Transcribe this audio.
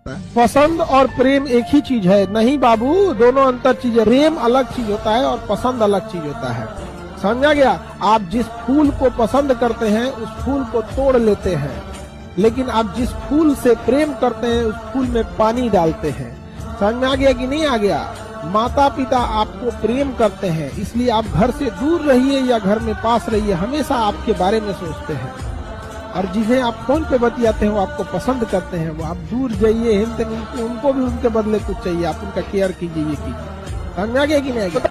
सकता है। पसंद और प्रेम एक ही चीज है? नहीं बाबू, दोनों अंतर चीज है। प्रेम अलग चीज होता है और पसंद अलग चीज होता है, समझा गया? आप जिस फूल को पसंद करते हैं उस फूल को तोड़ लेते हैं, लेकिन आप जिस फूल से प्रेम करते हैं उस फूल में पानी डालते हैं। समझ में आ गया कि नहीं आ गया? माता पिता आपको प्रेम करते हैं, इसलिए आप घर से दूर रहिए या घर में पास रहिए, हमेशा आपके बारे में सोचते हैं। और जिन्हें आप फोन पे बतियाते हैं वो आपको पसंद करते हैं, वो आप दूर जाइए, उनको भी उनके बदले कुछ चाहिए, आप उनका केयर कीजिए, ये कीजिए। समझ में आ गया कि नहीं आ गया?